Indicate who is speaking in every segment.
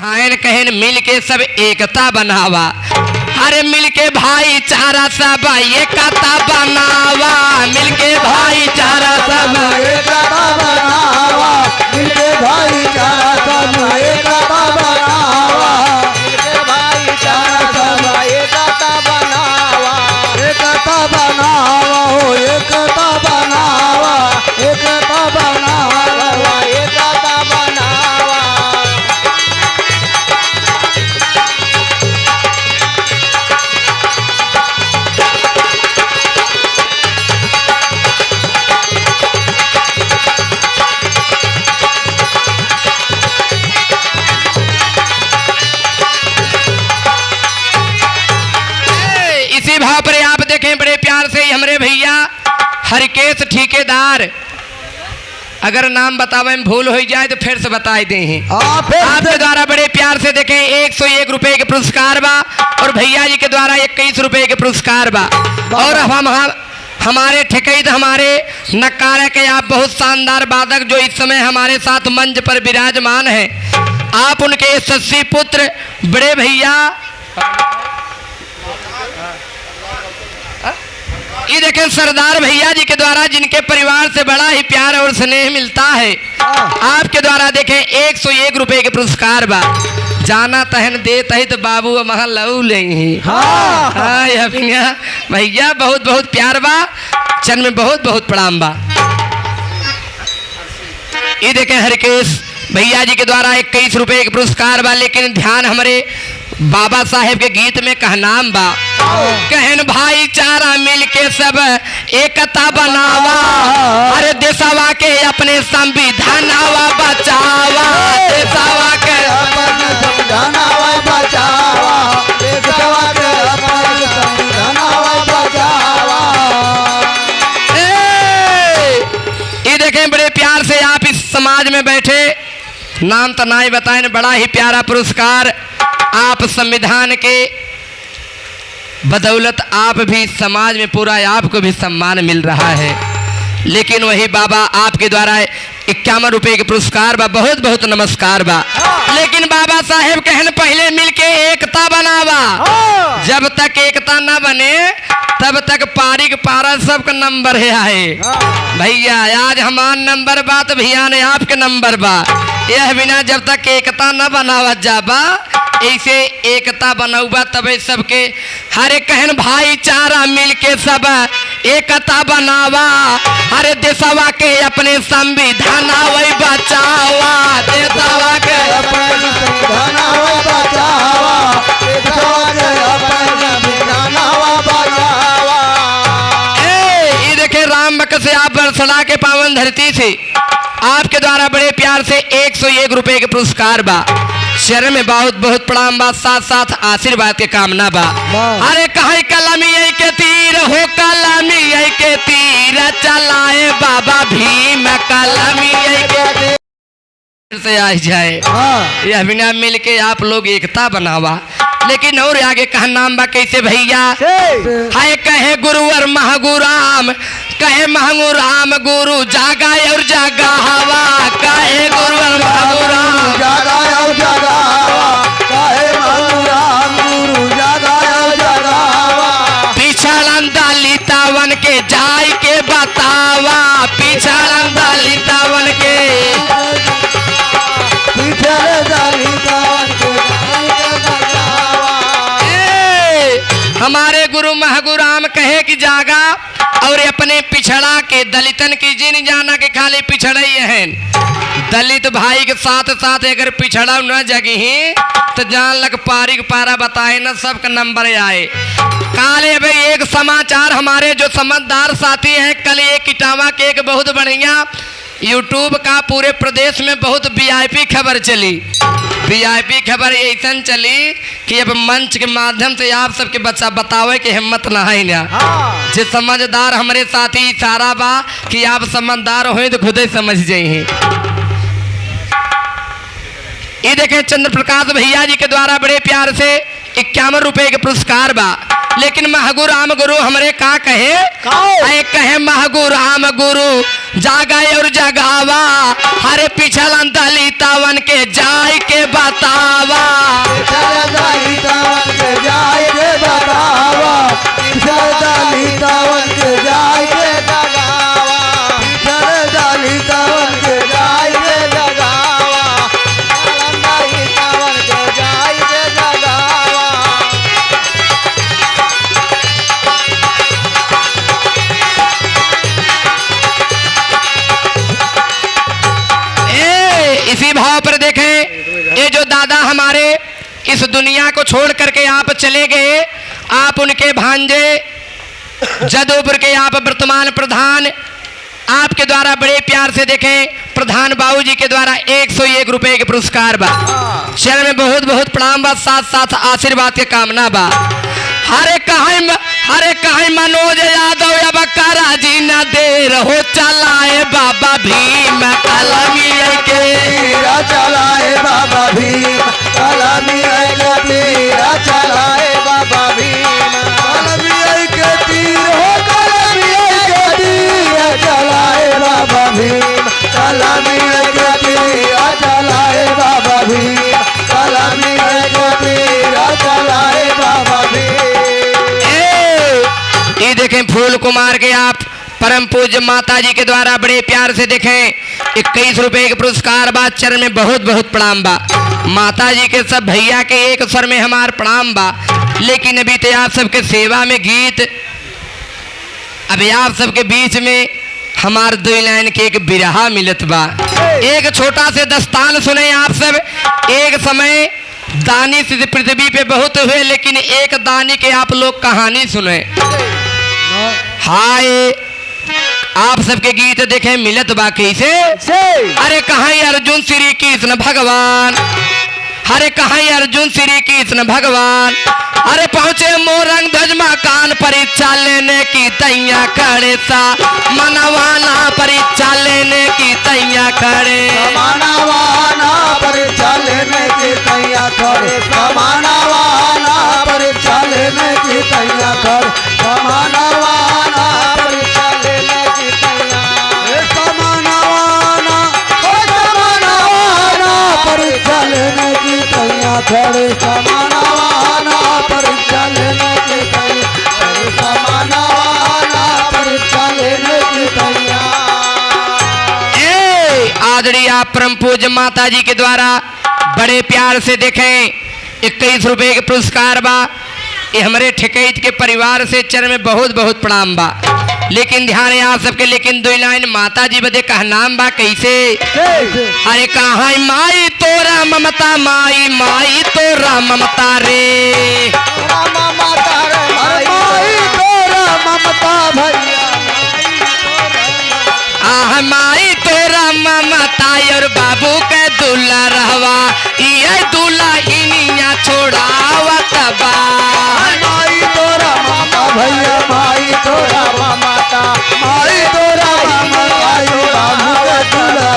Speaker 1: हायन कहन मिल के सब एकता बनावा, अरे मिल के भाईचारा सब एकता बनावा, मिल के भाईचारा सब
Speaker 2: एकता बनावा, मिल के भाईचारा सब एकता बनावा, मिल के भाईचारा सब एकता बनावा, एकता बनावा हो एकता बनावा, एकता बनावा, एकता बनावा।
Speaker 1: इसी भाव पर आप देखें बड़े प्यार से हमारे भैया हरकेश ठेकेदार, अगर नाम बतावे में भूल हो जाए तो फिर से बता दें। आपके द्वारा बड़े प्यार से देखें 101 रुपए के पुरस्कार बा और भैया जी के द्वारा 21 रुपए के पुरस्कार बा। और हम हमारे ठेकेद हमारे नकारा के आप बहुत शानदार वादक जो इस समय हमारे साथ मंच पर विराजमान है, आप उनके यशस्वी पुत्र बड़े भैया ये देखें सरदार भैया जी के द्वारा जिनके परिवार से बड़ा ही प्यार और स्नेह मिलता है, आपके द्वारा देखें 101 रुपए के पुरस्कार बा। जाना तहन देत है तो बाबू वहाँ लऊ ले भैया बहुत बहुत प्यार बा, चरण में बहुत बहुत प्रणाम बा। ये देखें हरकेश भैया जी के द्वारा 21 रुपए के पुरस्कार बा। लेकिन ध्यान हमारे बाबा साहेब के गीत में कहनाम बा, कहन भाईचारा मिल के सब एकता बनावा, अरे देशवा के अपने संविधानवा बचावा, देशवा के
Speaker 2: अपने संविधानवा बचावा, देशवा के अपने संविधानवा बचावा।
Speaker 1: ये देखें बड़े प्यार से आप इस समाज में बैठे, नाम तो ना ही बताएं, बड़ा ही प्यारा पुरस्कार। आप संविधान के बदौलत आप भी समाज में पूरा आपको भी सम्मान मिल रहा है। लेकिन वही बाबा आपके द्वारा 51 रुपए के पुरस्कार बा, बहुत बहुत नमस्कार बा। लेकिन बाबा साहेब कहन पहले मिलके एकता बनावा, जब तक एकता न बने तब तक पारिक पारा सबका नंबर है आए। भैया आज हमार नंबर बा तो भैया ने आपके नंबर बा, यह बिना जब तक एकता न बनावा जाबा, ऐसे एकता बनौबा तबे सबके हरे कहन भाईचारा मिलके सब एकता बनावा, हरे देशवा के अपने संविधानवा बचावा, देशवा के
Speaker 2: अपने संविधानवा बचावा, देशवा के अपने संविधानवा बचावा।
Speaker 1: ये देखे राम बक से आप बरसला के पावन धरती से आपके द्वारा बड़े प्यार से 101 रुपए के पुरस्कार बा। शरण में बहुत बहुत प्रणाम बा, साथ साथ आशीर्वाद के कामना बा। अरे कहीं कलमी के तीर हो, कलमी के तीर चलाए बाबा भीम, कलमी के तीर से आ जाए। यह बिना मिल के आप लोग एकता बनावा। लेकिन और आगे कहा नाम बा कैसे भैया, हाय कहे गुरुवर महगुराम, कहे महगुराम गुरु जागा और जागा हवा, कहे गुरुवर महगुराम
Speaker 2: जागा और जागा हवा, कहे महगुराम गुरु जागा और जागा हवा।
Speaker 1: पिछड़न दलितवन के जाय के बतावा, पिछड़न दलितवन के
Speaker 2: पिछड़े दलितवन के
Speaker 1: हमारे गुरु महगुराम कहे कि जागा और अपने पिछड़ा के दलितन की जिन जाना के खाली पिछड़े हैं। दलित भाई के साथ साथ अगर पिछड़ा न जगी तो जान लग पारिक पारा बताए न सबका नंबर आए। काले भाई एक समाचार हमारे जो समझदार साथी हैं, कल एक इटावा के एक बहुत बढ़िया यूट्यूब का पूरे प्रदेश में बहुत वीआईपी खबर चली। वीआईपी खबर ऐसा चली कि अब मंच के माध्यम से आप सबके बच्चा बतावे की हिम्मत ना है ना। जो समझदार हमारे साथी इशारा बा कि आप समझदार हो तो खुद ही समझ जाइए। ये देखें चंद्र प्रकाश भैया जी के द्वारा बड़े प्यार से 51 रुपए के पुरस्कार बा। लेकिन महगु राम गुरु हमरे का कहे कहे महगु राम गुरु जागा और जगावा, हरे पिछल दलिता दलितावन के जाय के बतावा,
Speaker 2: दलितावन के जाय के बतावा, दलितावन के जाय के जगावा, दलितावन के जाय के जगावा, दलितावन के जाय के जगावा।
Speaker 1: इसी भाव पर देखें, ये जो दादा हमारे इस दुनिया को छोड़ करके आप चले गए, आप उनके भांजे जदोपुर के आप वर्तमान प्रधान, आपके द्वारा बड़े प्यार से देखें प्रधान बाबूजी के द्वारा 101 रुपए के पुरस्कार बा। चरण में बहुत बहुत प्रणाम बा, साथ साथ आशीर्वाद के कामना बा। हरे कहीं मनोज यादव अब कराजी न देर हो, चलाए बाबा भीम कलमी के
Speaker 2: तीरा चलाए बाबा भीम, कलमी के तीरा चलाए बाबा भीम, कलमी के तीर हो, कलमी के तीरा चलाए बाबा भीम, कलमी के तीरा चलाए बाबा भीम, कलमी के तीरा चलाए बाबा भीम।
Speaker 1: ये देखें फूल कुमार के आप परम पूज्य माता जी के द्वारा बड़े प्यार से देखें 21 रुपए के पुरस्कार बा। चरण में बहुत बहुत प्रणाम बा। माता जी के सब भैया के एक स्वर में हमार प्रणाम बा। लेकिन अभी तो आप सबके सेवा में गीत, अभी आप सबके बीच में हमार 2 लाइन के एक बिरहा मिलत बा। एक छोटा से दस्तान सुने आप सब। एक समय दानी से पृथ्वी पे बहुत हुए, लेकिन एक दानी के आप लोग कहानी सुने। हाय आप सबके गीत देखे मिलत बा कैसे। अरे कहाँ अर्जुन श्री कृष्ण भगवान, अरे कहाँ अर्जुन श्री कृष्ण भगवान, अरे पहुंचे मोरंग ध्वज मकान, परीक्षा लेने की तैया खड़े सा मनवाना, परीक्षा लेने की तैया खड़े,
Speaker 2: समानावाना परीक्षा लेने की तैया खड़े, समानावाना परीक्षा लेने की तैया खड़े, समानावाना परीक्षा लेने की तैया, समानावाना परीक्षा लेने की तैया खड़े, समानावाना परीक्षा लेने की तैया, समानावाना परीक्षा लेने की तैया।
Speaker 1: आदरणीय आप परम पूज्य माता जी के द्वारा बड़े प्यार से देखें 21 रुपए के पुरस्कार बा। ये हमारे ठेकेत के परिवार से चरण में बहुत बहुत प्रणाम बा। लेकिन ध्यान है आप सबके, लेकिन 2 लाइन माता जी बदे कहा नाम बा कैसे। अरे कहाँ माई तोरा ममता, माई माई तोरा ममता रे,
Speaker 2: माई तोरा ममता भैया,
Speaker 1: आह माई तोरा ममता और बाबू के दूल्हा रहवा, ये दूल्हा इनिया छोड़ावत बा।
Speaker 2: माई तोरा ममता भैया, माई तोरा ममता, माई तोरा ममता यो बाबू के दूल्हा,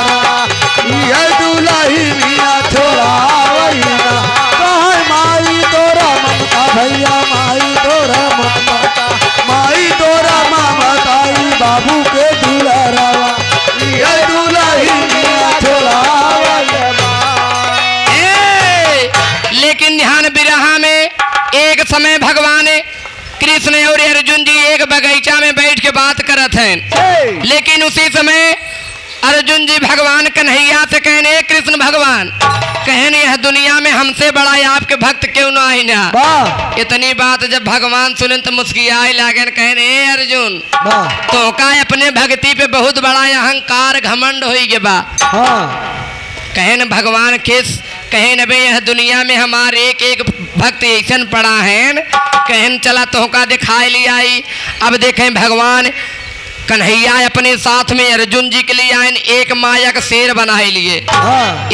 Speaker 2: ये दूल्हा ही मिया छोड़ा वैया, कहाँ माई तोरा ममता भैया, माई तोरा ममता, माई तोरा ममता ई बाबू के दूल्हा रवा, ये दूल्हा ही मिया छोड़ा वैया।
Speaker 1: लेकिन ध्यान बिरहा में एक समय भगवान कृष्ण और अर्जुन जी एक बगीचा में बैठ के बात करत हैं। लेकिन उसी समय अर्जुन जी भगवान कन्हैया से कहने, कृष्ण भगवान कहने यह दुनिया में हमसे बड़ा आपके भक्त क्यों ना आई ना। इतनी बात जब भगवान सुने तो मुस्कियाए लागन, कहने अर्जुन तो का अपने भक्ति पे बहुत बड़ा अहंकार घमंड हो गए बा। कहन भगवान किस कहन बे यह दुनिया में हमारे एक एक भक्त ऐसा पड़ा है, कहन चला तोहका दिखाई लिया आई। अब देखें भगवान कन्हैया अपने साथ में अर्जुन जी के लिए आए, एक माया का शेर बनाए लिए।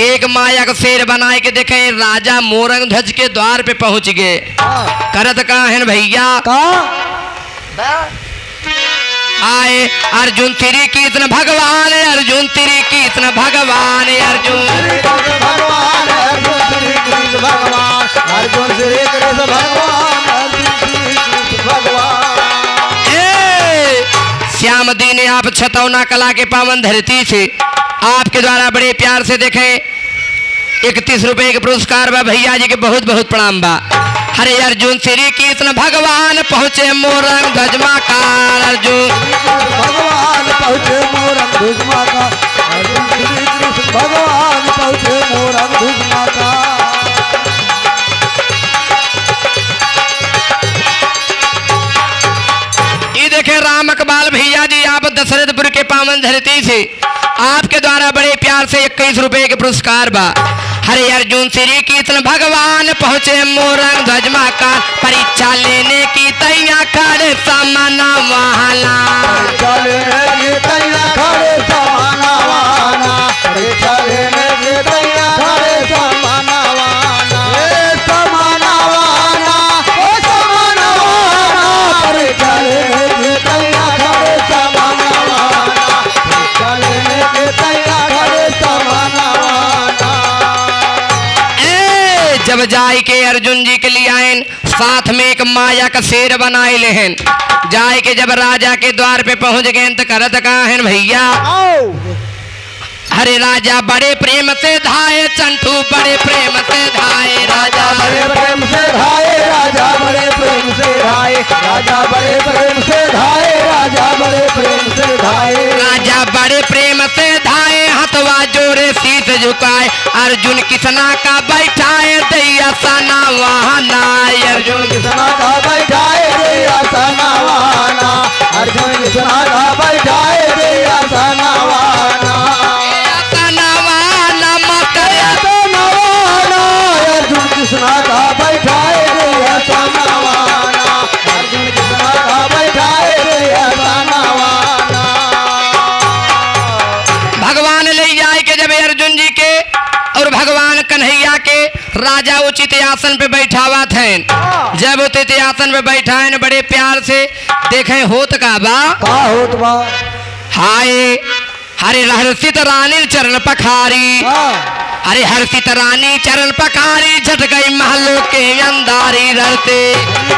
Speaker 1: एक माया का शेर बनाए के देखें राजा मोरंग ध्वज के द्वार पे पहुंच गए। करत का है भैया आए अर्जुन श्री कृष्ण भगवान, अर्जुन श्री कृष्ण भगवान, अर्जुन
Speaker 2: भगवान, अर्जुन श्री कृष्ण भगवान, अर्जुन श्री कृष्ण भगवान, अर्जुन श्री कृष्ण भगवान।
Speaker 1: श्याम दीन आप छतौना कला के पावन धरती से आपके द्वारा बड़े प्यार से देखें 31 रुपए के पुरस्कार बा भैया जी के बहुत बहुत प्रणाम बा। हरे अर्जुन श्री कृष्ण भगवान पहुँचे मोरंग ध्वजमा कार अर्जुन
Speaker 2: भगवान पहुँचे मोरंग ध्वजमा का अर्जुन श्री कृष्ण भगवान पहुँचे मोरंग ध्वजमा का।
Speaker 1: ये देखे राम अकबाल भैया जी आप दशरथपुर के पावन धरती से आपके द्वारा बड़े प्यार से 21 रुपए के पुरस्कार बा। हरे अर्जुन श्री कृष्ण भगवान पहुँचे मोरंग ध्वजमा का परीक्षा लेने की तैयार खड़े समाना वहाना
Speaker 2: परीक्षा लेने की तैयार खड़े समाना वहाना परीक्षा लेने की तैयार खड़े समाना वहाना समाना वहाना समाना वहाना परीक्षा लेने की तैयार खड़े समाना वहाना परीक्षा लेने की तैयार खड़े समाना वहाना।
Speaker 1: जब जाय के अर्जुन जी के लिए आयन साथ में एक माया का शेर बनाए लेहन जाय के जब राजा के द्वार पे पहुंच गए तो करत कहन भैया हरे राजा बड़े प्रेम से धाये चंटू बड़े प्रेम से धाये राजा
Speaker 2: बड़े प्रेम से धाये राजा बड़े प्रेम से धाये राजा बड़े प्रेम से धाये राजा बड़े प्रेम से धाये
Speaker 1: राजा बड़े प्रेम से धाये हथवा जोरे शीश झुकाए अर्जुन किसना का बैठाए दैया सना वहाना
Speaker 2: अर्जुन किसना का बैठाए दैया सना वहाना अर्जुन किसना का बैठाए दैया सना वहाना अर्जुन किसना का बैठाए दैया सना वहाना अर्जुन किसना का बैठाए दैया सना वहाना।
Speaker 1: भगवान ले आए के जब अर्जुन जी के और भगवान कन्हैया के राजा उचित आसन पे बैठावा थे जब उचित आसन पे बैठाए बड़े प्यार से देखे होत का बा
Speaker 2: होत बा
Speaker 1: हाय हरे हर्षित रानी चरण पखारी हरे हर्षित रानी चरण पखारी झट गई महलों के अंदारी रहते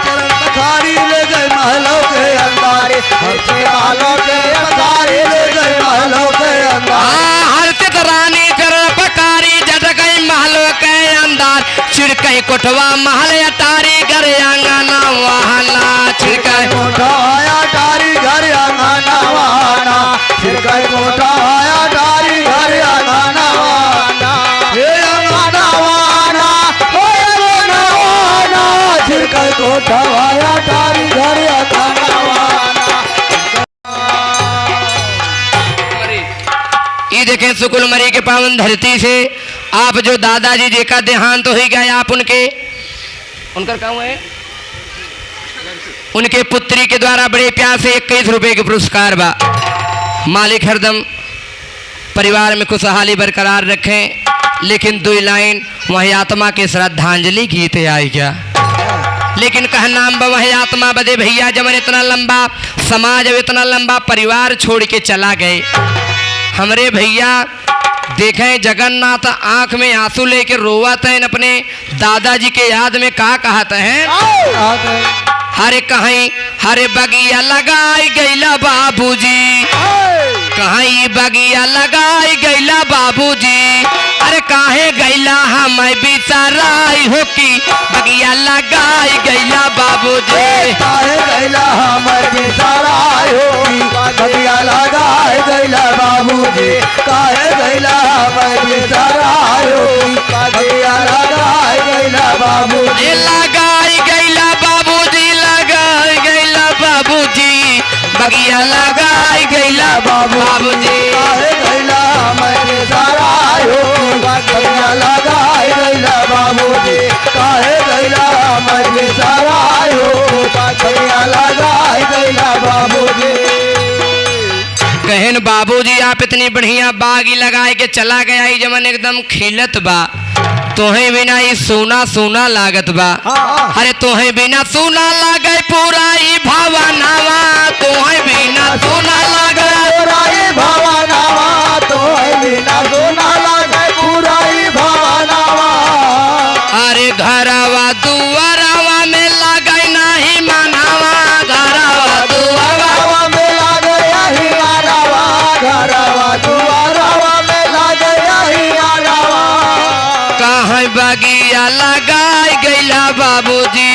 Speaker 2: चरण पखारी ले गए महलों के अंदारे महलों के अंदारे ले गए महलों के अंदारे
Speaker 1: हर्षित रानी चरण पखारी झट गई महलों के अंदार छिड़कई कोठवा महल अटारी घर आंगना वहाना छिड़कई
Speaker 2: कोठा आया टारी घर आंगना वहाना छिड़कई कोठा आया टारी घर आंगना वहाना हे आंगना वहाना हे आंगना वहाना छिड़कई कोठा आया टारी घर आंगना वहाना।
Speaker 1: ये देखें सुकुल मरी के पावन धरती से आप जो दादाजी जी का देहांत तो ही गया आप उनका काम है उनके पुत्री के द्वारा बड़े प्यार से 21 रुपए के पुरस्कार बा। मालिक हरदम परिवार में खुशहाली बरकरार रखें लेकिन 2 लाइन वही आत्मा के श्रद्धांजलि गीत आई क्या लेकिन कह नाम बा वही आत्मा बदे भैया जमन इतना लंबा समाज अब इतना लंबा परिवार छोड़ के चला गए हमरे भैया देखें जगन्नाथ आंख में आंसू लेके रोवत हैं अपने दादाजी के याद में का कहते हैं हरे कहीं हरे बगिया लगाई गईला बाबूजी कहीं बगिया लगाई गईला बाबूजी अरे काहे गईला हम बिचाराई हो की बगिया लगाई गईला बाबूजी
Speaker 2: काहे गईला हम बिचाराई हो की बगिया लगाई गईला बाबूजी काहे गईला हम बिचाराई हो की बगिया लगाई गईला बाबूजी
Speaker 1: लगाई गईला बाबूजी लगाई गईला बाबूजी बगिया लगाई गईला बाबूजी
Speaker 2: काहे गईला मैं बिचाराई हो की बगिया लगाई गईला बाबूजी काहे गईला मैं बिचाराई हो की बगिया लगाई गईला बाबूजी।
Speaker 1: कहन बाबूजी आप इतनी बढ़िया बागी लगाए के चला गया ही जमन एकदम खिलत बा तोहे बिना ही सोना सोना लागत बा अरे तोहे बिना सोना लागे पूरा ही भावनावा तोहे बिना सोना लागे
Speaker 2: पूरा ही भावनावा तोहे बिना सोना लागे पूरा ही भावनावा
Speaker 1: अरे घरवा दुआरवा में लागे नहीं मनावा घरवा दुआरवा
Speaker 2: में लागे यही घरवा दुआरवा में लागे यही
Speaker 1: बगिया लगाई गैला बाबूजी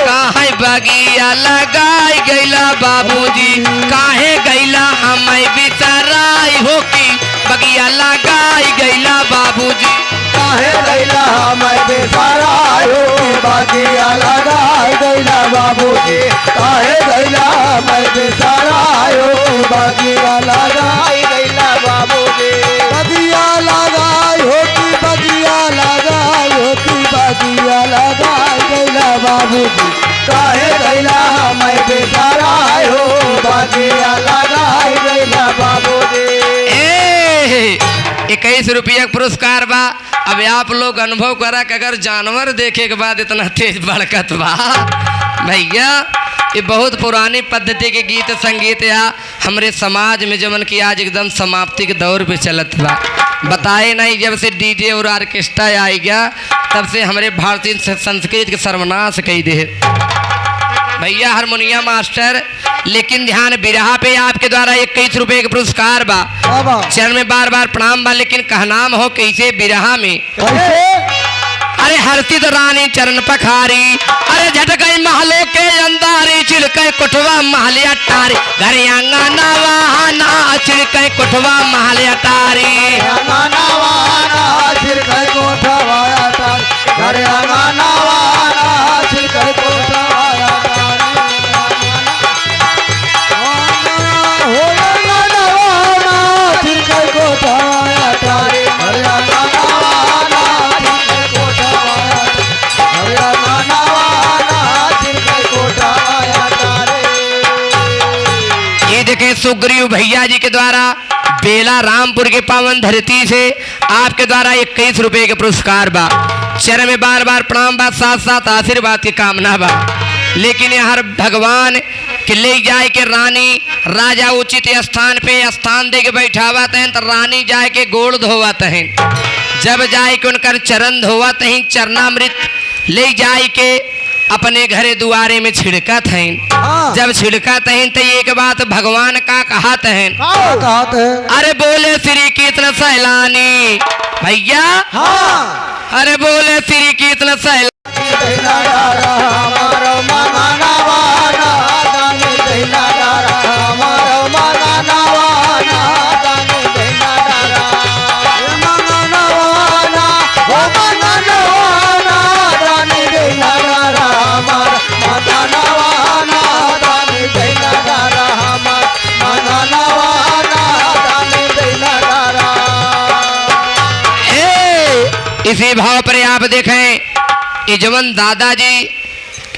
Speaker 1: काहे बगिया लगाई गैला बाबूजी काहे गैला हमें बिसराई हो की बगिया लगाई गैला बाबूजी
Speaker 2: काहे गैला मैं बेसरायो बगिया लगाई गैला बाबूजी काहे गैला मैं बेसरायो बगिया लगाई गैला बाबूजी बगिया लगाई हो की बगिया लगाई हो की बगिया लगाई गैला बाबूजी काहे गैला मैं बेसरायो बगिया लगाई गैला बाबूजी
Speaker 1: 21 रुपया पुरस्कार बा। अब आप लोग अनुभव करा कि अगर जानवर देखे के बाद इतना तेज बड़कत बा भैया, ये बहुत पुरानी पद्धति के गीत संगीत या हमारे समाज में जमन की आज एकदम समाप्ति के दौर पे चलत बा। बताए नहीं, जब से डीजे और ऑर्केस्ट्रा आई गया तब से हमारे भारतीय संस्कृति के सर्वनाश कही दे भैया हारमोनियम मास्टर। लेकिन ध्यान बिरहा पे आपके द्वारा 21 रुपए के पुरस्कार बा। चरण में बार बार प्रणाम बा, लेकिन कहनाम हो कैसे बिरहा में अरे हरती तो रानी चरण पखारी अरे झट गई महलों के अंदारी छिड़के कुठवा महल अटारी घर आंगना वहाना छिड़के कुठवा महल अटारी सुग्रीव भैया जी के द्वारा बेला रामपुर के पावन धरती से आपके द्वारा 21 रुपए के पुरस्कार बा। चरण में बार बार प्रणाम बा, साथ साथ आशीर्वाद की कामना बा। लेकिन यहाँ भगवान के ले जाए के रानी राजा उचित स्थान पे स्थान दे के बैठावत हैं तो रानी जाए के गोड़ धोवत हैं। जब जाए के उनकर चरण धोवत हैं चरणामृत ले जाए के अपने घरे दुआरे में छिड़कत हैं। जब छिड़कत हैं तो एक बात भगवान का कहत हैं, अरे बोले श्री कृष्ण सैलानी भैया, अरे बोले श्री कृष्ण सैलानी इसी भाव पर आप देखें इजवन दादाजी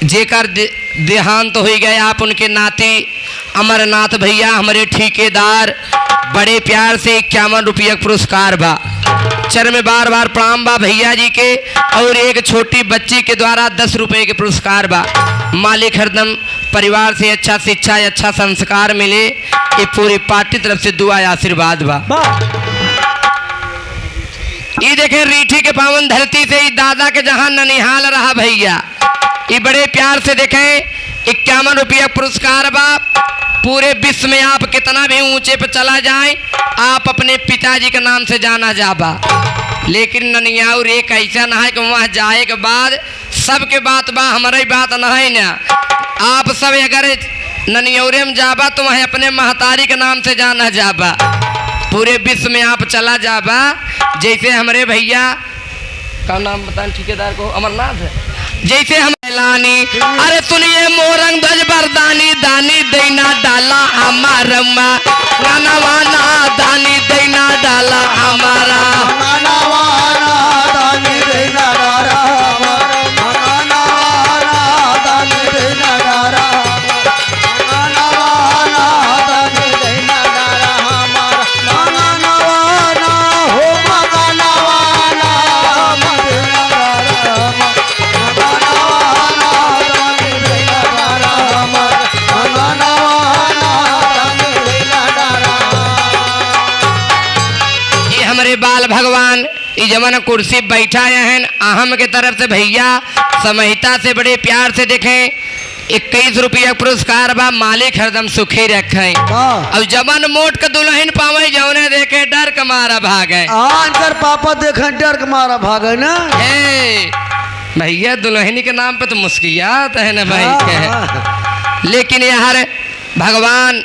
Speaker 1: जेकर देहांत हो गए, आप उनके नाते अमरनाथ भैया हमारे ठेकेदार बड़े प्यार से 51 रुपया पुरस्कार बा। चरण में बार बार प्रणाम बा भैया जी के। और एक छोटी बच्ची के द्वारा 10 रुपए के पुरस्कार बा। मालिक हरदम परिवार से अच्छा शिक्षा अच्छा संस्कार मिले, ये पूरी पार्टी तरफ से दुआ आशीर्वाद बा। ये देखें रीठी के पावन धरती से दादा के जहां ननिहाल रहा भैया, ये बड़े प्यार से देखें 51 रुपया पुरस्कार बा। पूरे विश्व में आप कितना भी ऊंचे पे चला जाए आप अपने पिताजी के नाम से जाना जाबा। लेकिन ननियाउर एक ऐसा ना है कि वहाँ जाए के बाद सबके बात बा हमारी बात ना है ना। आप सब अगर ननियौरे में जाबा तो वहाँ अपने महतारी के नाम से जाना जाबा। पूरे विश्व में आप चला जाबा। जैसे हमारे भैया का नाम बताएं ठेकेदार को, अमरनाथ है। जैसे हम लानी अरे सुनिए मोरंग ध्वज बरदानी दानी दैना डाला हमारा गाना वाना दानी दैना डाला हमारा बाल भगवान ये जमाना कुर्सी बैठा हैं अहम के तरफ से भैया समहिता से बड़े प्यार से देखें 21 रुपया पुरस्कार बा, मालिक हरदम सुखी रखे।
Speaker 2: हाँ
Speaker 1: अब जबन मोट के दुल्हन पावे जौने देखे डर के मारा भागे।
Speaker 2: इनकर पापा देखे डर के मारा भागे ना।
Speaker 1: हे भैया दुल्हनी के नाम पे तो मुस्कियात है ना भाई के। लेकिन यार भगवान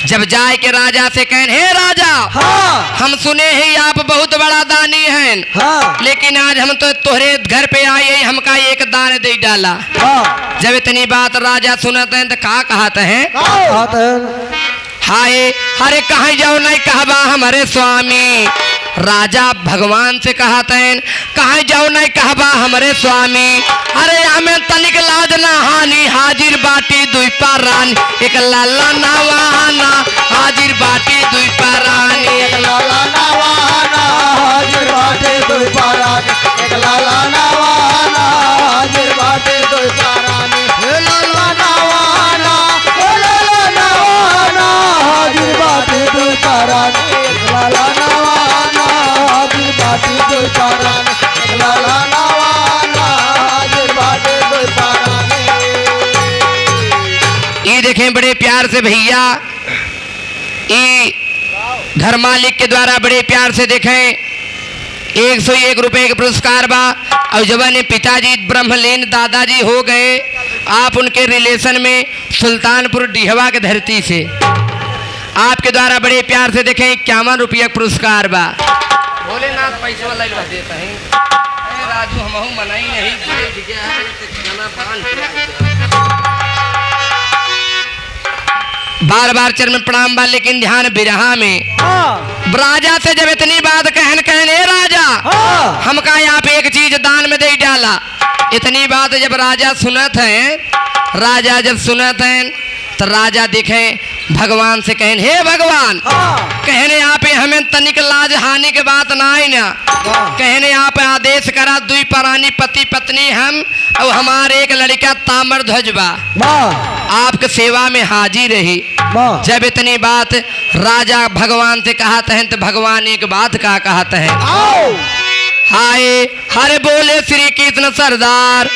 Speaker 1: जब जाए के राजा से कहें, हे राजा
Speaker 2: हाँ
Speaker 1: हम सुने ही आप बहुत बड़ा दानी हैं,
Speaker 2: हाँ
Speaker 1: लेकिन आज हम तो तुम्हारे घर पे आए, हमका एक दान दे डाला।
Speaker 2: हाँ
Speaker 1: जब इतनी बात राजा सुनते हैं तो का कहते हैं, हाय अरे कहाँ जाओ नहीं कहबा हमारे स्वामी। राजा भगवान से कहते हैं, कहाँ जाओ नहीं कहबा हमारे स्वामी। अरे हमें तनिक लाज ना हानि, हाजिर बाटी दुई पारानी, एक लाला नवाना हाजिर बाटी दुई पारानी।
Speaker 2: एक लाला नवाना हाजिर बाटे दुई पारानी, एक लाला नवाना हाजिर बाटे दुई पारानी। हे लाला नवाना, हे लाला नवाना हाजिर बाटे दुई पारानी, एक लाला नवाना हाजिर बाटे दुई पारानी, एक लाला नवाना हाजिर बाटे दुई पारानी।
Speaker 1: ये देखें बड़े प्यार से भैया, ये घर मालिक के द्वारा बड़े प्यार से देखें 101 रुपए के पुरस्कार बा। और जब ने पिताजी ब्रह्मलीन दादाजी हो गए, आप उनके रिलेशन में सुल्तानपुर डिहवा के धरती से आपके द्वारा बड़े प्यार से देखें 51 रुपया पुरस्कार बा। भोलेनाथ पैसे वाला देता है, राजू हम मनाई नहीं बार बार चरण में प्रणाम बा। लेकिन ध्यान बिरहा में राजा से जब इतनी बात कहने राजा हमका यहाँ पे एक चीज दान में दे डाला। इतनी बात जब राजा सुनत है, राजा जब सुनत है तो राजा दिखे भगवान से कहन, हे भगवान कहने यहाँ पे हमें तनिक लाज हानि के बात ना आई ना। कहने यहाँ पे आदेश करा दुई परानी पति पत्नी हम और हमारे एक लड़का ताम्र ध्वज बा, आपके सेवा में हाजिर रही। जब इतनी बात राजा भगवान से कहते हैं तो भगवान एक बात का कहते हैं, हाय हरे बोले श्री कृष्ण सरदार,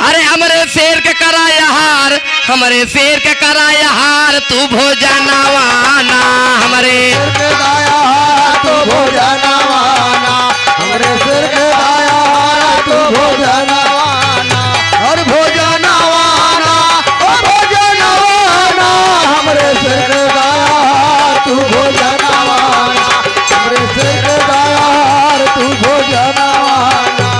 Speaker 1: अरे हमारे शेर के कराया हार, हमारे शेर के कराया हार तू भोजनवाना, हमारे
Speaker 2: सिर के दाया हार तू भोजनवाना, हमारे सिर के दाया हार तू भोजनवाना, और भोजनवाना और भोजनवाना, हमारे सिर के दाया हार तू भोजनवाना, हमारे सिर के दाया हार तू भोजनवाना।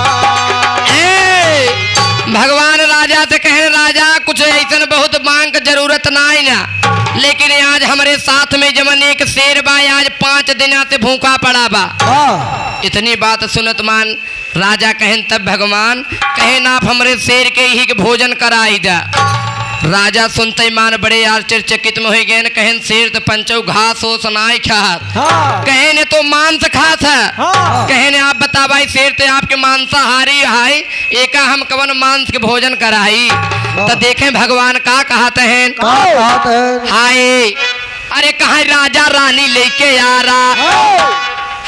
Speaker 1: भगवान राजा से कहे, राजा कुछ ऐसा बहुत मांग की जरूरत ना है ना, लेकिन आज हमारे साथ में जमन एक शेर बा, आज 5 दिन से भूखा पड़ा बा। इतनी बात सुनत मान राजा कहन, तब भगवान कहन आप हमारे शेर के ही भोजन कराई जा। राजा सुनते मान बड़े आश्चर्यचकित में हो गए। कहन शेर तो पंचो घास हो सुनाई खात, कहने तो मांस खात है। कहने आप बता भाई शेर तो आपके मांसाहारी है, एका हम कवन मांस के भोजन कराई। तो देखें भगवान का कहते हैं, हाय अरे कहाँ राजा रानी लेके आ रहा,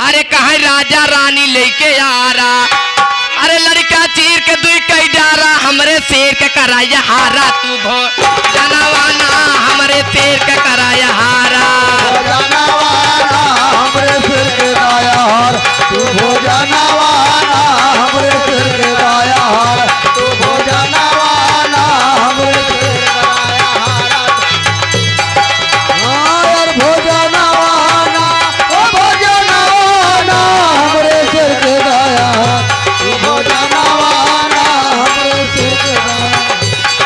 Speaker 1: अरे कहाँ राजा रानी लेके आ रहा, अरे लड़का चीर के दुई कई डारा, हमरे शेर के कराया हारा तू भोजनवाना, हमरे शेर के कराया हारा,
Speaker 2: भोजनवाना हमरे सिर के दाया हार तू भोजनवाना, हमरे सिर के दाया हार तू भोजनवाना, हमरे सिर के दाया हार। और भोजनवाना ओ भोजनवाना, हमरे सिर के दाया हार तू भोजनवाना, हमरे सिर के दाया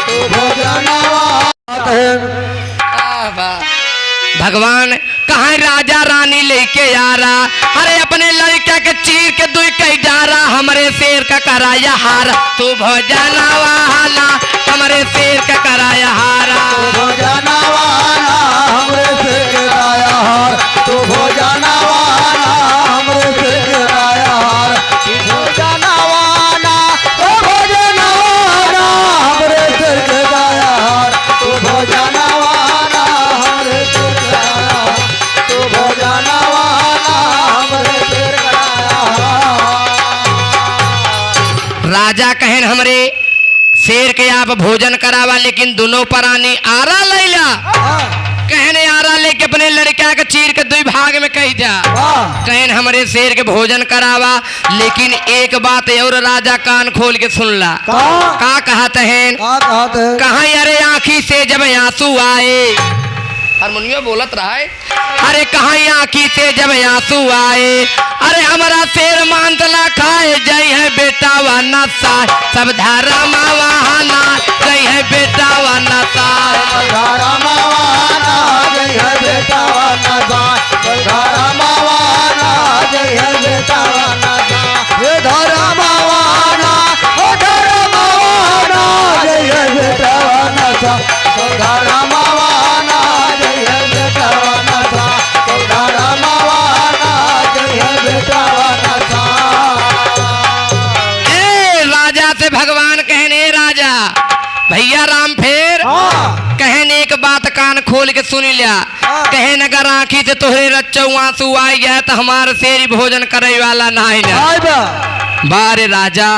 Speaker 2: तू भोजनवाना।
Speaker 1: भगवान कहाँ राजा रानी लेके आ रहा, अरे अपने लड़का के चीर के दुई कई डारा, हमारे शेर का कराया हारा तू भोजनवाना, हमारे शेर का कराया हारा,
Speaker 2: भोजनवाना हमरे सिर के दाया हार तू भोजनवाना, हमरे सिर के दाया हार तू भोजनवाना ओ भोजनवाना, हमरे सिर के दाया हार तू भोजनवाना, हमरे सिर के दाया हार तू भोजनवाना, हमरे सिर के दाया हार।
Speaker 1: राजा कहन हमरे शेर के आप भोजन करावा, लेकिन दोनों प्राणी आरा लैला कहने आरा लेके अपने लड़का के चीर के 2 भाग में कही जा कहन हमरे शेर के भोजन करावा। लेकिन एक बात और राजा कान खोल के सुन ला का कहत है कहा अरे आँखी से जब आंसू आए, हारमोनिया बोलत रहा है, अरे कहा आँखी से जब आंसू आए, अरे हमारा शेर मांतला खाए जय है बेटा व नशा सब धारा मावाना जय है बेटा व नशा
Speaker 2: धारा मावाना जय है बेटा व नशा धारा मावाना जय है बेटा व नशा ये धारा मावाना ओ धारा मावाना जय है बेटा व नशा धारा मावाना जय है बेटा व नशा धारा मावाना जय है बेटा व नशा।
Speaker 1: ए राजा से भगवान कहने राजा भैया राम फेर कहने एक बात कान खोल के सुन लिया कहन अगर आँखी से तोहरे रच्चौ आंसू आई गया तो हमारे शेरी भोजन करे वाला ना बारे राजा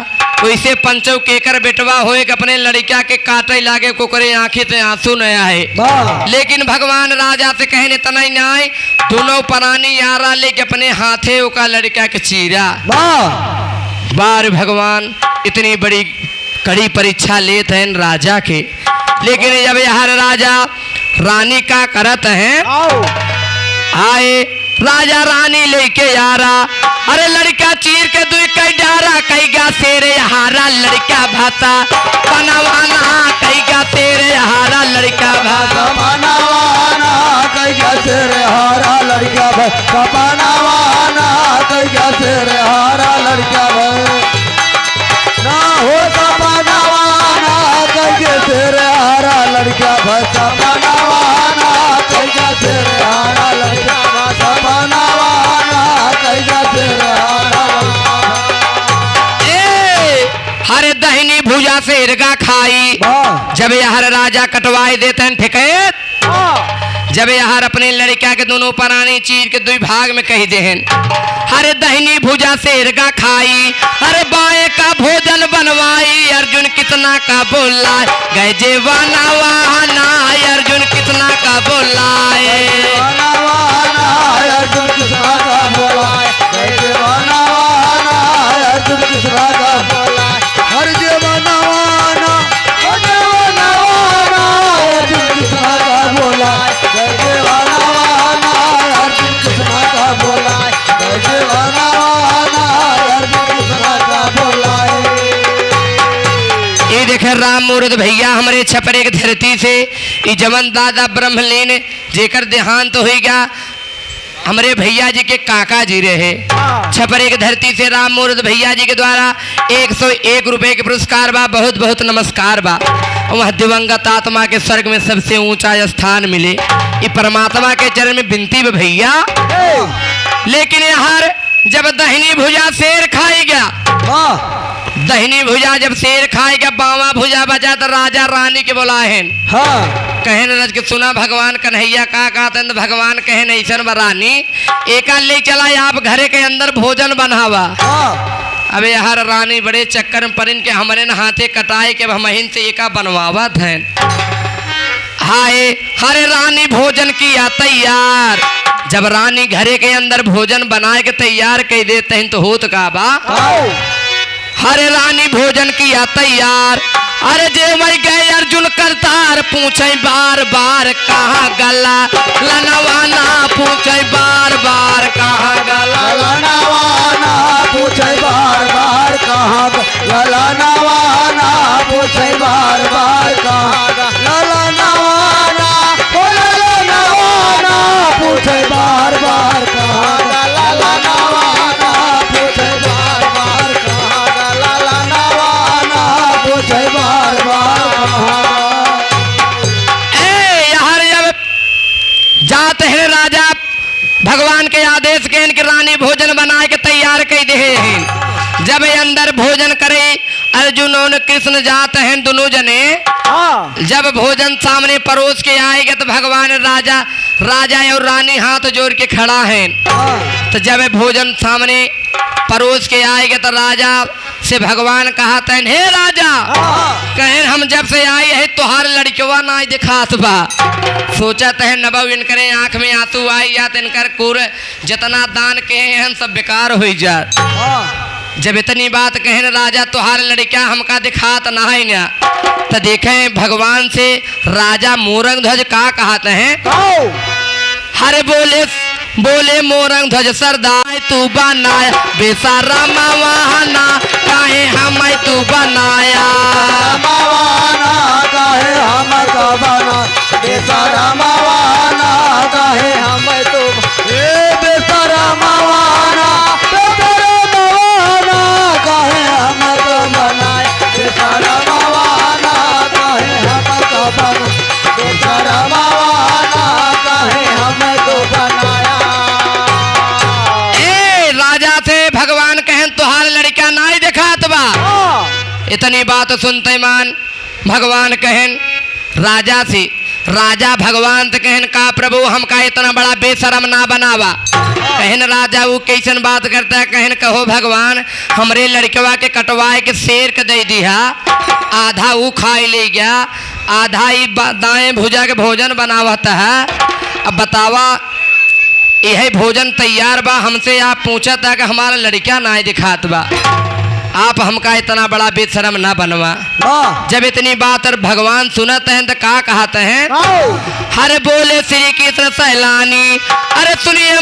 Speaker 1: वैसे पंचौ केकर बेटवा होए कि अपने लड़का के काटे लागे कोकरे आँखी से आंसू न आए। लेकिन भगवान राजा से कहने तनई न आए, दोनों प्राणी यारा लेके अपने हाथे ओका लड़का के चीरा बार भगवान इतनी बड़ी कड़ी परीक्षा लेते हैं राजा के। लेकिन जब यहाँ राजा रानी का करत है आए राजा रानी लेके यारा, अरे लड़का चीर के 2 कई डारा कई गा तेरे हारा लड़का भाता बनवाना कई गा तेरे हारा लड़का भाता
Speaker 2: बनवाना कई गा तेरे हारा लड़का भाता बनवाना कई गा तेरे हारा लड़का ना हो तो बनवाना कई गा तेरे हारा लड़का भाता बनवाना कई गा तेरे हारा लड़का भाता बनवाना कई गा तेरे हारा
Speaker 1: हरे दहिनी भुजा से इरगा खाई जब यार राजा कटवाई देते हैं ठिकैत जब यार अपने लड़का के दोनों प्राणी चीर के 2 भाग में कही दे हरे दहिनी भुजा से इरगा खाई, अरे बाएं का भोजन बनवाई अर्जुन कितना का बोला गए जेवाना वाहना अर्जुन कितना का बोलाए
Speaker 2: अर्जुन कितना का बोलाए जेवाना वाहना अर्जुन कितना का बोलाए हर जेवाना वाहना अर्जुन कितना का बोलाए जेवाना वाहना अर्जुन कितना का बोलाए जेवाना वाहना अर्जुन कितना का बोलाए।
Speaker 1: ये देखे राम मूर्त भैया हमारे छपरे के धरती से ये जवन दादा ब्रह्मलीन जेकर देहांत हो गया हमारे भैया जी के काका जी रहे छपरे की धरती से राम मूर्त भैया जी के द्वारा 101 रुपए के पुरस्कार बा, बहुत बहुत नमस्कार बा। वह दिवंगत आत्मा के स्वर्ग में सबसे ऊंचा स्थान मिले ये परमात्मा के चरण में विनती बा भैया। लेकिन यहाँ जब दहिनी भुजा शेर खाई गया दहिनी भुजा जब शेर खाएगा बावा भुजा बचा तो राजा रानी के बुलाए कहन रज के सुना भगवान कन्हैया का कहते भगवान कहन ऐसा रानी एका ले चला आप घरे के अंदर भोजन बनावा। अबे यार रानी बड़े चक्कर में परिन के हमारे न हाथे कटाए के हमहिन से एका बनवावा थे हाय हरे रानी भोजन किया तैयार जब रानी घरे के अंदर भोजन बनाए के तैयार कह देते हैं तो होत का बा हरे रानी भोजन किया तैयार, अरे जे मर गए अर्जुन करतार पूछे बार बार कहाँ गला लनवाना पूछे बार बार कहाँ गला
Speaker 2: ललनवाना पूछे बार बार कहाँ ललनवाना पूछे बार बार कहाँ ललनवाना ललनवाना पूछे बार बार कहाँ ललनवाना पूछे बार बार कहाँ ललनवाना पूछे बार बार कहाँ।
Speaker 1: यार जब जाते हैं राजा भगवान के आदेश के इनके रानी भोजन बनाए के तैयार कर दे हैं जब अंदर भोजन करे अर्जुन और कृष्ण जाते हैं दोनों जने जब भोजन सामने परोस के आएगा तो भगवान राजा और रानी हाथ जोड़ के खड़ा है तो जब भोजन सामने परोस के आएगा तो राजा से भगवान कहा तन हे राजा कहन हम जब से आई है तुहार लड़कवा ना दिखात बा सोचा तहन नबव इनकरे आंख में आंसू आई या इनकर कुर जितना दान के हैं सब बेकार हो जा। जब इतनी बात कहन राजा तुहार लड़का हमका दिखात ना है ना तो देखें भगवान से राजा मोरंग ध्वज का कहते हैं हरे बोले मोरंग ध्वज सरदार तू बनाया बेसारा मावाना काहे हम तू बनाया
Speaker 2: मावाना काहे हम का बना बेसारा मावाना काहे हम तो बेसारा मावाना काहे हम का बनाया बेसारा मावाना काहे हम का बना बेसारा मावाना काहे हम तो बनाया।
Speaker 1: राजा से भगवान कहन तुहार लड़का नाई दिखात बा। इतनी बात सुनते मान भगवान कहन राजा से राजा भगवान से कहन का प्रभु हमका इतना बड़ा बेशरम ना बनावा। कहन राजा वो कैसन बात करता है कहन कहो भगवान हमरे लड़कवा के कटवाए के शेर के दे दिया आधा वो खाई ले गया आधा ही दाएं भुजा के भोजन बनावता है। अब बतावा यह भोजन तैयार बा हमसे आप पूछा था कि हमारा लड़का ना दिखात बा आप हमका इतना बड़ा बेशरम ना बनवा। जब इतनी बात और भगवान सुनते हैं तो का कहते हैं हरे बोले श्री कृष्ण सैलानी अरे सुनिए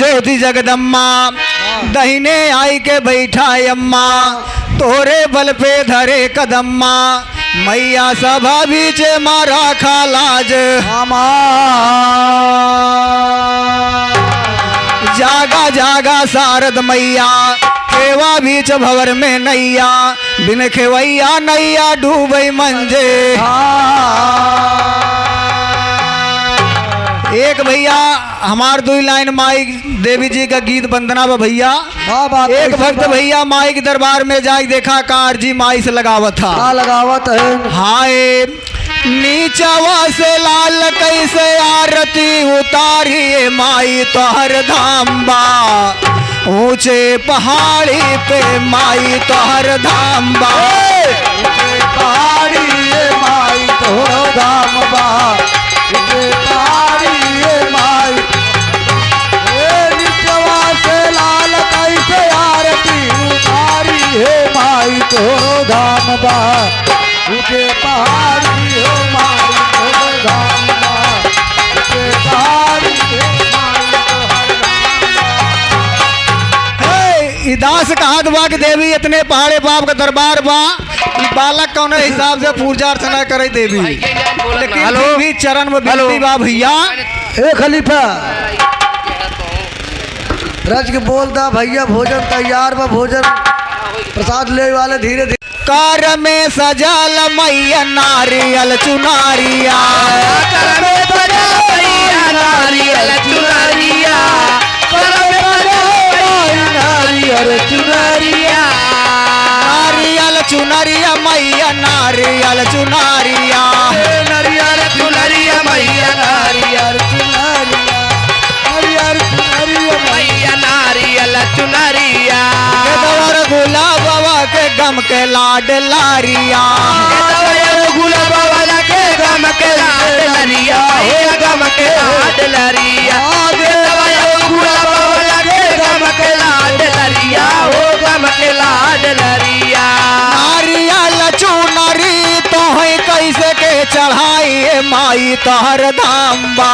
Speaker 2: ज्योति जगदम्मा दहीने आई के बैठा अम्मा तोरे बल पे धरे कदम्मा मैया सभा बीच मारा खालाज जागा जागा शारद मैया खेवा बीच भवर में नैया बिन खेवैया नैया डूबई मंजे एक भैया हमार दो लाइन माई देवी जी का गीत वंदना बा भैया एक भक्त भैया माई के दरबार में जाके देखा कार जी माई से लगावत था
Speaker 3: लगावत है
Speaker 2: हाय नीचवा से लाल कैसे आरती उतारी माई तोहर धाम बा ऊंचे पहाड़ी पे माई तोहर धाम बा
Speaker 3: पहाड़ी माई तोहर धाम बा पहाड़ी माई नीचवा से लाल कैसे आरती उतारी है माई तोहर धाम बा ऊंचे पहाड़ी है माई तोहर धाम बा ऊंचे पहाड़ी है माई तोहर धाम बा।
Speaker 2: दास कहत बा कि देवी इतने पहाड़े बाप का दरबार बा ई बालक कौन हिसाब से पूजा अर्चना करे देवी लेकिन फिर भी चरण में विनती बा भैया
Speaker 3: ए खलीफा रज के बोलता भैया भोजन तैयार बा भोजन प्रसाद ले वाले धीरे धीरे
Speaker 2: कार में सजल मैया नारियल चुनारिया
Speaker 1: कर में सजल मैया नारियल चुनरिया कर में सजल नारियल चुनरिया
Speaker 2: नारियल चुनरिया मैया नारियल चुनारिया
Speaker 1: नारियल चुनरिया मैया नारियल मैया नारियल चुनरिया
Speaker 2: केदवर गुलाबवा के गम के लाड लारिया
Speaker 1: गुलाब वाला के गम के लाड लरिया हे गम के लाड लरिया गुलाब वाला के गम के लाड लरिया हो गम के लाड लरिया
Speaker 2: नारियल चुनरी तो है कैसे के चढ़ाई माई तोहर धाम बा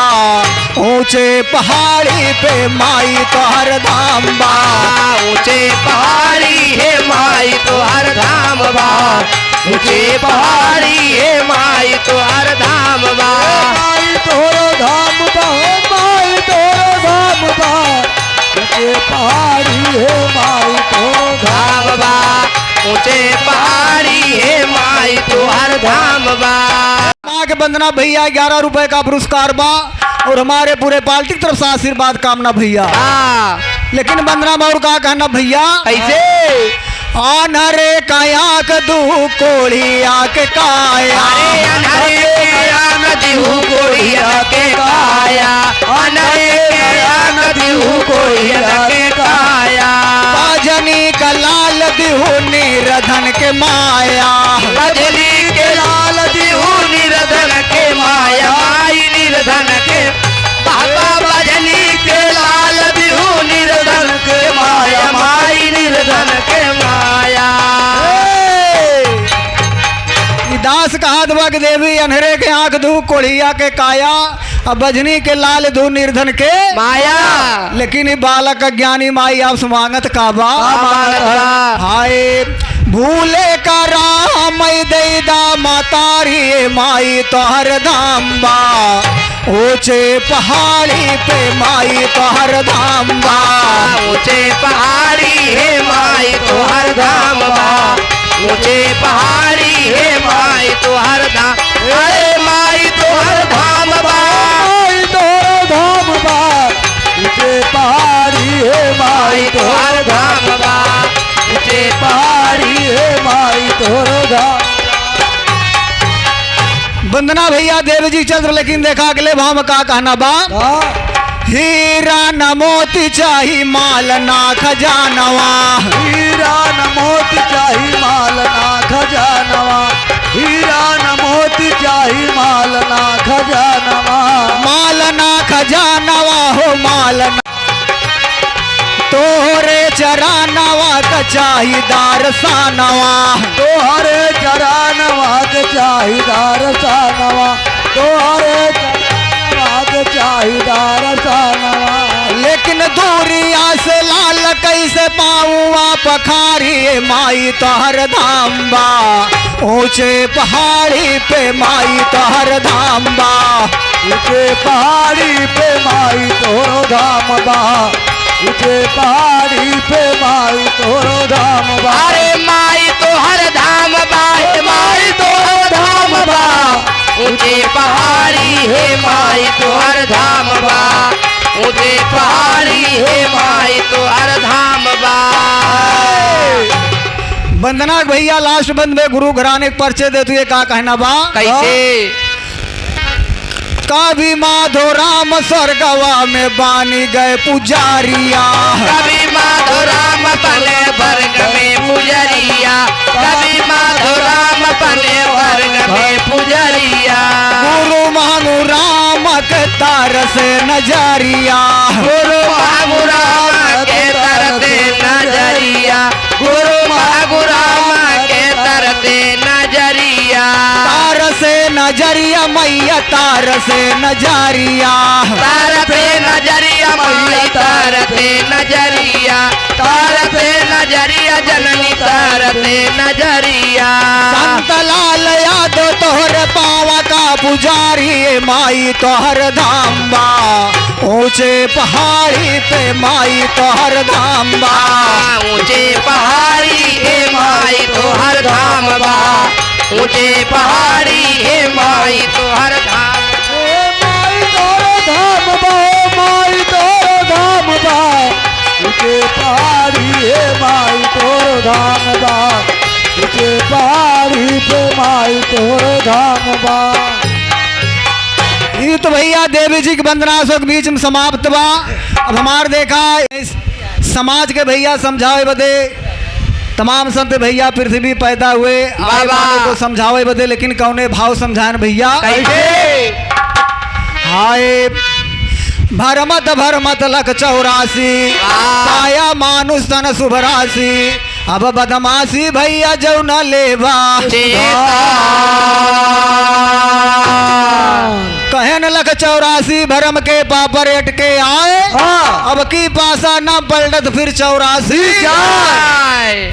Speaker 2: ऊंचे पहाड़ी पे माई तोहर धाम बा
Speaker 1: ऊंचे पहाड़ी है माई तोहर धाम बा ऊंचे पहाड़ी है माई तोहर धाम बा
Speaker 3: माई तोहर धाम बा माई तोहर धाम बा ऊंचे पहाड़ी है माई तोहर
Speaker 1: धाम बा ऊंचे पहाड़ी है माई तोहर धाम बा
Speaker 2: माँ के वंदना भैया 11 रुपए का पुरस्कार बा और हमारे पूरे पार्टी की तरफ से आशीर्वाद कामना भैया लेकिन वंदना और का कहना भैया
Speaker 1: ऐसे
Speaker 2: अनरे काया के दू कोढ़िया के काया
Speaker 1: अरे अनरे काया नदिहु कोढ़िया के काया अनरे काया नदिहु कोढ़िया के काया
Speaker 2: भजनी का लाल दिहु निरधन के माया
Speaker 1: भजनी के लाल दिहु निरधन के माया माई निरधन के बाबा भजनी के लाल दिहु निरधन के माया माई निरधन के माया
Speaker 2: दास कहा दबक देवी अनहरे के आंख दू कोढ़िया के काया अब भजनी के लाल दू निर्धन के
Speaker 1: माया
Speaker 2: लेकिन ये बालक ज्ञानी माई आप समांगत काबा हाय भूले का राम दैदा मातारी माई तोहर धाम बा ऊंचे पहाड़ी पे माई तोहर धाम बा
Speaker 1: ऊंचे पहाड़ी है माई तोहर धाम बा ऊंचे पहाड़ी है माई तोहर धाम अरे माई तोहर धाम बा
Speaker 3: माई तोहर धाम बा ऊंचे पहाड़ी है माई
Speaker 1: तोहर धाम बा ऊंचे
Speaker 3: पहाड़ी है माई तोहर धाम
Speaker 2: वंदना भैया देव जी चल रहे, लेकिन देखा अगले भाव में का कहना बा हीरा न मोती चाही माल ना खजानवा
Speaker 3: हीरा न मोती चाही माल ना खजानवा हीरा न मोती चाही माल ना खजानवा
Speaker 2: माल ना खजानवा हो माल ना तोहरे चरानवा का चाहिदार सानवा
Speaker 3: तोहरे चरानवा के चाहिदार सानवा तोहरे चरानवा के चाहिदार सानवा
Speaker 2: लेकिन दूरिया से लाल कैसे पाऊँ पखारी माई तोहर धाम बा ऊंचे पहाड़ी पे माई तोहर धाम बा
Speaker 3: ऊंचे पहाड़ी पे माई तोरो धाम बा ऊंचे पहाड़ी पे माई तोरो धाम बा
Speaker 1: अरे माई तो हर धाम बा हे माई तो हर धाम बा ऊंचे पहाड़ी हे माई तो हर धाम बा ऊंचे पहाड़ी हे माई तो हर धाम बा।
Speaker 2: वंदना भैया लास्ट बंद में गुरु घराने के पर्चे दे तू ये का कहना बा
Speaker 1: कैसे
Speaker 2: कभी माधो राम स्वर्गवा में बानी गए पुजारिया
Speaker 1: कभी माधो राम बने वर्ग में पुजरिया कभी माधो राम बने वर्ग में पुजरिया
Speaker 2: गुरु मानु राम के तार से नजरिया
Speaker 1: गुरु महागु राम के तरते नजरिया गुरु महागु राम के तरते नजरिया
Speaker 2: तार से नजरिया मैया तार से नजरिया
Speaker 1: तारते नजरिया माई तारते नजरिया तारते नजरिया जननी तारते नजरिया
Speaker 2: संत लाल यादव तोहर पावा का पुजारी माई तोहर धाम बा ऊंचे पहाड़ी पे माई तोहर धाम बा
Speaker 1: ऊंचे पहाड़ी हे माई तो हर धाम बा ऊंचे पहाड़ी हे माई तो हर धाम
Speaker 3: ए माई तोरो धाम बा माई तोरो धाम बा ऊंचे पहाड़ी है माई तोरो धाम बा ऊंचे पहाड़ी पे माई तोरो धाम बा
Speaker 2: ये तो भैया देवी जी की वंदना के बीच में समाप्त बा। अब हमार देखा इस समाज के भैया समझावे बदे तमाम संत भैया पृथ्वी पैदा हुए आए वालों को समझावे बदे लेकिन कौने भाव समझान भैया
Speaker 1: कैसे
Speaker 2: हाय भरमत भरमत लख 84 पाया मानुष तन शुभ राशि अब बदमाशी भैया जो न लेवा कहन लख 84 भरम के पापर एट के आए अब की पासा न पलटत फिर 84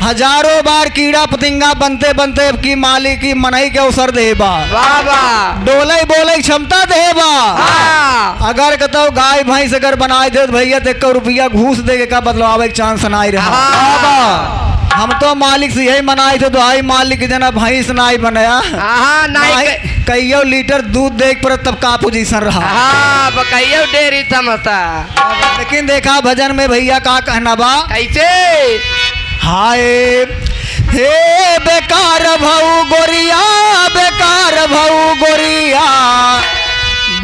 Speaker 2: हजारों बार कीड़ा पतिंगा बनते बनते की मालिक की मनई के अवसर देबा
Speaker 1: बाबा
Speaker 2: डोले बोले की क्षमता देबा अगर कतो गाय भैंस अगर बनाए दे तो भैया तो 1 रुपया घूस दे के का बदलावे के चांस नहीं रहा। हम तो मालिक से यही मनाए थे तो आई मालिक जना भैंस नाई बनाया कईयो लीटर दूध देख पर तब का पोजीशन रहा
Speaker 1: बकैयो डेरी समता
Speaker 2: लेकिन देखा भजन में भैया का कहना बा
Speaker 1: कैसे
Speaker 2: हाय हे बेकार भऊ गोरिया बेकार भऊ गोरिया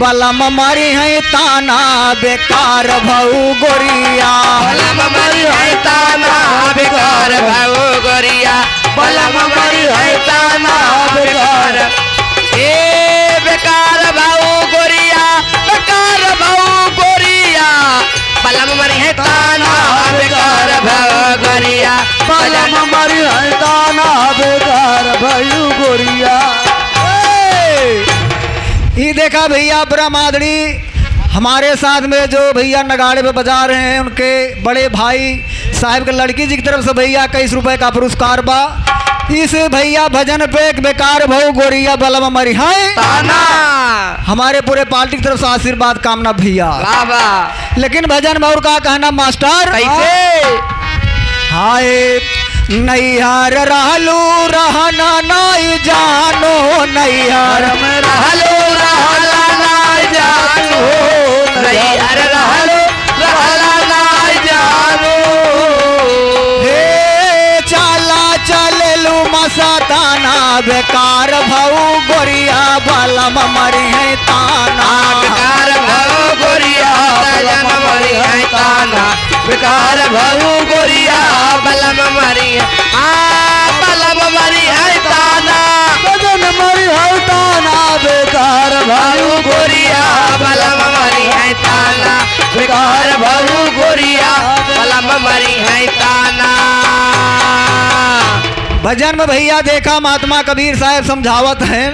Speaker 2: बलम मरी है ताना बेकार भऊ गोरिया
Speaker 1: बलम मरी है ताना बेकार भऊ गोरिया बलम मरी है ताना बेकार ए बेकार भऊ गोरिया बेकार भऊ गोरिया बलम मरी है ताना बेकार भऊ गोरिया
Speaker 3: बलम मरी है ताना बेकार भयू गोरिया।
Speaker 2: ये देखा भैया ब्रह्मादड़ी हमारे साथ में जो भैया नगाड़े पे बजा रहे हैं उनके बड़े भाई साहब के लड़की जी की तरफ से भैया 21 रुपए का पुरस्कार बा। इस भैया भजन पे एक बेकार भऊ गोरिया बलम मरी है
Speaker 1: ताना
Speaker 2: हमारे पूरे पार्टी की तरफ से आशीर्वाद कामना भैया।
Speaker 1: बाबा
Speaker 2: लेकिन भजन में और का कहना मास्टर
Speaker 1: कैसे
Speaker 2: हाय नैहर रहलू रहना नहीं जानो नैहर में
Speaker 1: रहलो रहला ना जानो नैहर रहलो रहला ना जानो
Speaker 2: हे चाला चललू मसाताना बेकार भऊ गोरिया बलम मरी है ताना
Speaker 1: बेकार भऊ गोरिया जन मरी है ताना बेकार भऊ गोरिया बलम मरी है बलम मरी है ताना
Speaker 3: बदन मरी है ताना बेकार
Speaker 1: भऊ गोरिया बलम मरी है ताना बेकार भऊ गोरिया बलम मरी है ताना।
Speaker 2: भजन में भैया देखा महात्मा कबीर साहब समझावत हैं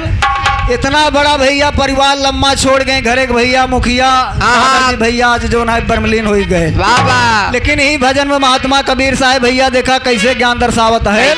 Speaker 2: इतना बड़ा भैया परिवार लम्बा छोड़ गए, घरे के भैया मुखिया
Speaker 1: हाँ।
Speaker 2: भैया आज जो ना बर्मलीन हो गए।
Speaker 1: बाबा
Speaker 2: लेकिन यही भजन में महात्मा कबीर साहब भैया देखा कैसे ज्ञान दर्शावत है।